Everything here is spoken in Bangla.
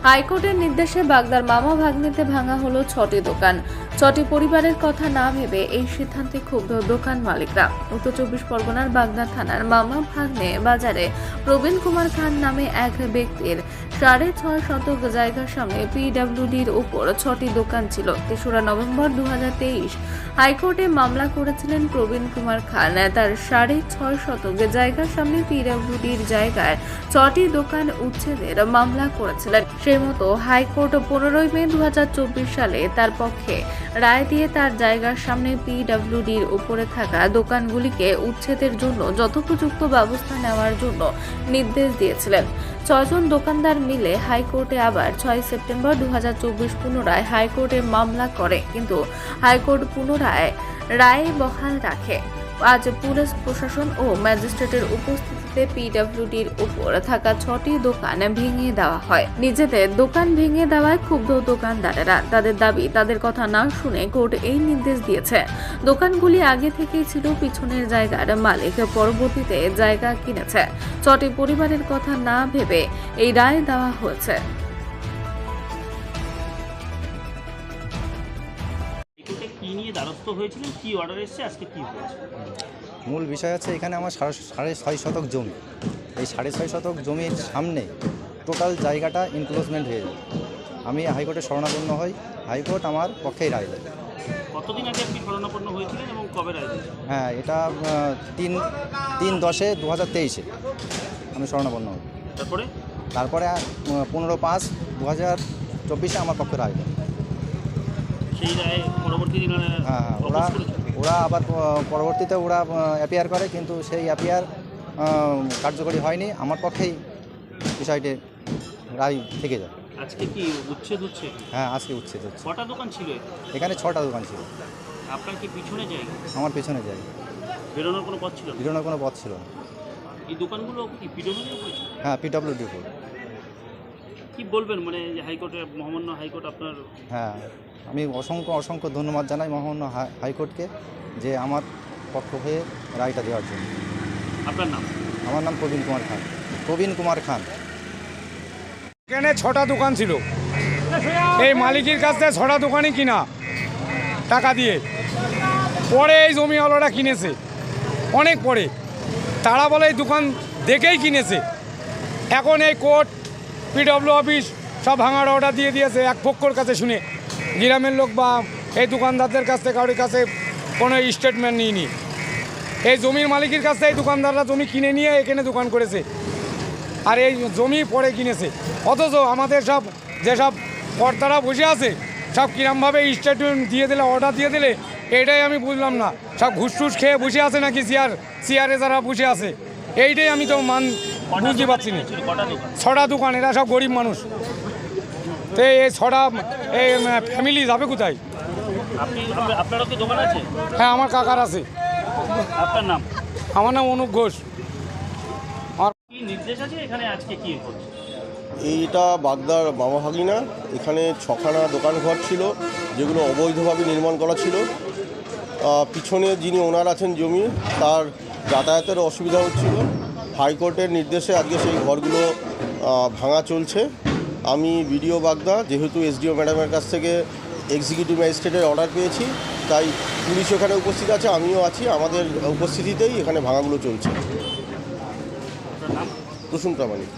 হাইকোর্টের নির্দেশে বাগদার মামা ভাগ্নেতে ভাঙা হলো 6টি দোকান। 6টি পরিবারের কথা না ভেবে এই সিদ্ধান্তে ক্ষুব্ধ দোকান মালিকরা। উত্তর 24 পরগনার বাগদা থানার মামা ভাগ্নে বাজারে প্রবীণ কুমার খান নামে এক ব্যক্তির 6.5 শতক জায়গার সামনে পিডব্লিউডির উপর 6টি দোকান ছিল। 3রা নভেম্বর 2023 হাইকোর্টে মামলা করেছিলেন প্রবীণ কুমার খান। তার 6.5 শতক জায়গার সামনে পিডব্লিউডির জায়গায় 6টি দোকান উচ্ছেদের মামলা করেছিলেন। সেই মতো হাইকোর্ট 15 মে 2024 সালে তার পক্ষে রায় দিয়ে তার জায়গার সামনে পিডব্লিউডির উপরে থাকা দোকানগুলিকে উচ্ছেদের জন্য যথোপযুক্ত ব্যবস্থা নেওয়ার জন্য নির্দেশ দিয়েছিলেন। 6 জন দোকানদার মিলে হাইকোর্টে আবার 6 সেপ্টেম্বর 2024 পুনরায় হাইকোর্টে মামলা করে, কিন্তু হাইকোর্ট পুনরায় রায় বহাল রাখে। আজ পুলিশ প্রশাসন ও ম্যাজিস্ট্রেটের উপস্থিতিতে পিডব্লিউডির উপর থাকা 6টি দোকান ভেঙে দেওয়া হয়। নিজেদের দোকান ভেঙে দেওয়ায় ক্ষুব্ধ দোকানদারেরা। তাদের দাবি, তাদের কথা না শুনে কোর্ট এই নির্দেশ দিয়েছে। দোকানগুলি আগে থেকেই ছিল পিছনের জায়গার মালিক, পরবর্তীতে জায়গা কিনেছে। 6টি পরিবারের কথা না ভেবে এই রায় দেওয়া হয়েছে। কি নিয়ে দ্বারস্থ হয়েছিলেন, কি অর্ডার এসেছে, আজকে কি হয়েছে? মূল বিষয় হচ্ছে এখানে আমার 6.5 শতক জমি। এই 6.5 শতক জমির সামনে টোটাল জায়গাটা ইনক্লোজমেন্ট হয়ে যায়। আমি হাইকোর্টে শরণাপন্ন হই, হাইকোর্ট আমার পক্ষেই রায় দেয়। কতদিন আগে আপনি শরণাপন্ন হয়েছিলেন এবং কবে রায় দিয়েছেন? হ্যাঁ, এটা 3/10/2023 আমি শরণাপন্ন হই। তারপরে 15/5/2024 আমার পক্ষে রায় দেয়। সেই রায় পরবর্তী দিনে হ্যাঁ, ওরা আবার পরবর্তীতে ওরা অ্যাপিয়ার করে, কিন্তু সেই অ্যাপিয়ার কার্যকরী হয়নি। আমার পক্ষেই বিষয়টি রায় থেকে যায়। আজকে কি উচ্ছেদ হচ্ছে? হ্যাঁ, আজকে উচ্ছেদ হচ্ছে। কটা দোকান ছিল এখানে 6টা দোকান ছিল। আপনার কি পিছনে জায়গা? আমার পেছনে জায়গা, বেরোনোর কোনো পথ ছিল না? বেরোনোর কোনো পথ ছিল না। এই দোকানগুলো কি পিডব্লিউডির উপরে ছিল? হ্যাঁ, পিডব্লিউডি উপর। কি বলবেন, মানে যে হাইকোর্টে, মহামান্য হাইকোর্ট আপনার? হ্যাঁ, আমি অসংখ্য ধন্যবাদ জানাই মহামান্য হাইকোর্টকে যে আমার পক্ষ হয়ে রায়টা দেওয়ার জন্য। আপনার নাম? আমার নাম প্রবীণ কুমার খান। এখানে 6টা দোকান ছিল। এই মালিকের কাছ থেকে 6টা দোকানই কিনা টাকা দিয়ে, পরে এই জমিওয়ালারা কিনেছে অনেক পরে। তারা বলে এই দোকান দেখেই কিনেছে। এখন এই কোর্ট, পিডব্লিউ অফিস সব ভাঙার অর্ডার দিয়ে দিয়েছে এক পক্ষর কাছে শুনে। গ্রামের লোক বা এই দোকানদারদের কাছ থেকে কারোর কাছে কোনো স্টেটমেন্ট নিইনি। এই জমির মালিকের কাছ থেকে এই দোকানদাররা জমি কিনে নিয়ে এখানে দোকান করেছে, আর এই জমি পরে কিনেছে। অথচ আমাদের সব যেসব কর্তারা বসে আছে সব কিরমভাবে স্টেটমেন্ট দিয়ে দিলে, অর্ডার দিয়ে দিলে, এইটাই আমি বুঝলাম না। সব ঘুষ টুস খেয়ে বসে আছে নাকি চেয়ারে যারা বসে আছে, এইটাই আমি তো বুঝতে পারছি না। 6টা দোকান, এরা সব গরিব মানুষ। তো এই 6টা এই ফ্যামিলি যাবে কোথায়? আপনারও কি দোকান আছে? হ্যাঁ, আমার কাকার আছে। আপনার নাম? আমার নাম অনুপ ঘোষ। কি নির্দেশ আছে এখানে, আজকে কি হচ্ছে? এইটা বাগদার মামা ভাগিনা। এখানে 6খানা দোকান ঘর ছিল যেগুলো অবৈধভাবে নির্মাণ করা ছিল। পিছনে যিনি ওনার আছেন জমি, তার যাতায়াতের অসুবিধা হচ্ছিল। হাইকোর্টের নির্দেশে আজকে সেই ঘরগুলো ভাঙা চলছে। আমি বিডিও বাগদা, যেহেতু এসডিও ম্যাডামের কাছ থেকে এক্সিকিউটিভ ম্যাজিস্ট্রেটের অর্ডার পেয়েছি, তাই পুলিশ এখানে উপস্থিত আছে, আমিও আছি। আমাদের উপস্থিতিতেই এখানে ভাঙাগুলো চলছে। আপনার নাম? প্রসূন প্রামাণিক।